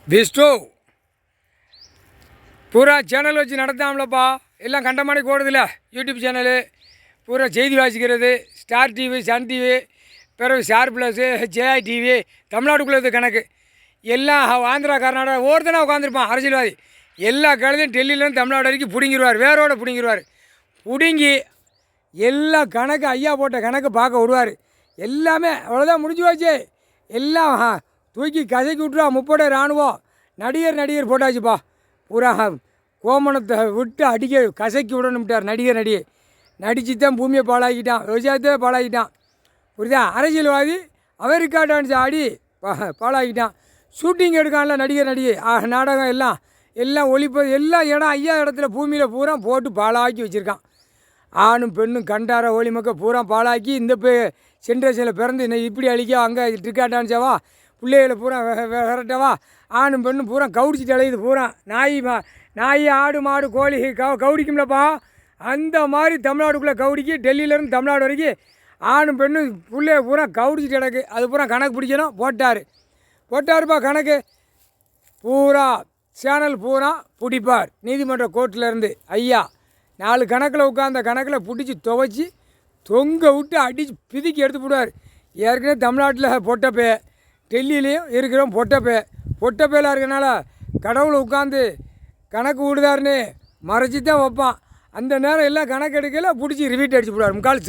விஷ்ணு பூரா சேனல் வச்சு நடத்தாமலப்பா, எல்லாம் கண்டமானி ஓடுதில்ல. யூடியூப் சேனலு பூரா செய்தி வாசிக்கிறது, ஸ்டார் டிவி, சன் டிவி, பிறகு ஸ்டார் ப்ளஸ்ஸு, ஜேஐ டிவி, தமிழ்நாட்டுக்குள்ளது கணக்கு எல்லாம் ஆந்திரா கர்நாடகா ஒருத்தனா உட்காந்துருப்பான் அரசியல்வாதி. எல்லா கழுதையும் டெல்லியிலேருந்து தமிழ்நாடு வரைக்கும் பிடுங்கிடுவார், வேரோடு பிடுங்கிடுவார். பிடுங்கி எல்லா கணக்கு ஐயா போட்ட கணக்கு பார்க்க விடுவார். எல்லாமே அவ்வளோதான், முடிஞ்சு போச்சு. எல்லாம் தூக்கி கசக்கி விட்ருவா. முப்படை இராணுவம் நடிகர் போட்டாச்சுப்பா. பூரா கோமணத்தை விட்டு அடிக்க கசக்கி விடணும்ட்டார். நடிகை நடித்து தான் பூமியை பாழாக்கிட்டான், விவசாயத்தை பாழாக்கிட்டான். புரியுதா? அரசியல்வாதி அமெரிக்கா டான்ஸ் ஆடி பாழாக்கிட்டான். ஷூட்டிங் எடுக்கான்ல நடிகை நாடகம் எல்லாம் ஒளிப்பது எல்லாம் இடம் ஐயா இடத்துல பூமியில் பூரா போட்டு பாழாக்கி வச்சுருக்கான். ஆணும் பெண்ணும் கண்டார ஒளி மக்கள் பூரா பாழாக்கி இந்த ஜென்ரேஷனில் பிறந்து இப்படி அழிக்க அங்கே ட்ரிக்கா டான்ஸாவா, பிள்ளைகளை பூரா விரட்டவா, ஆணும் பெண்ணும் பூரா கவுடிச்சிட்டு அலையுது. பூரா நாய் ஆடு மாடு கோழி கவுடிக்கும்லப்பா. அந்த மாதிரி தமிழ்நாடுக்குள்ளே கவுடிக்கு டெல்லியிலேருந்து தமிழ்நாடு வரைக்கும் ஆணும் பெண்ணும் பிள்ளைய பூரா கவுடிச்சிட்டு கிடக்கு. அது பூரா கணக்கு பிடிக்கணும். போட்டாருப்பா கணக்கு. பூரா சேனல் பூரா பிடிப்பார் நீதிமன்ற கோர்ட்டிலேருந்து. ஐயா 4 கணக்கில் உட்காந்த கணக்கில் பிடிச்சி துவைச்சி தொங்க விட்டு அடித்து பிதுக்கி எடுத்து போடுவார். ஏற்கனவே தமிழ்நாட்டில் பொட்டப்பே, டெல்லியிலையும் இருக்கிறோம் பொட்டப்பேலாக இருக்கனால கடவுளை உட்காந்து கணக்கு விடுதாருன்னு மறைச்சி தான் வைப்பான். அந்த நேரம் எல்லாம் கணக்கு எடுக்கல பிடிச்சி ரிவீட் அடிச்சு போடுவார். முக்கால்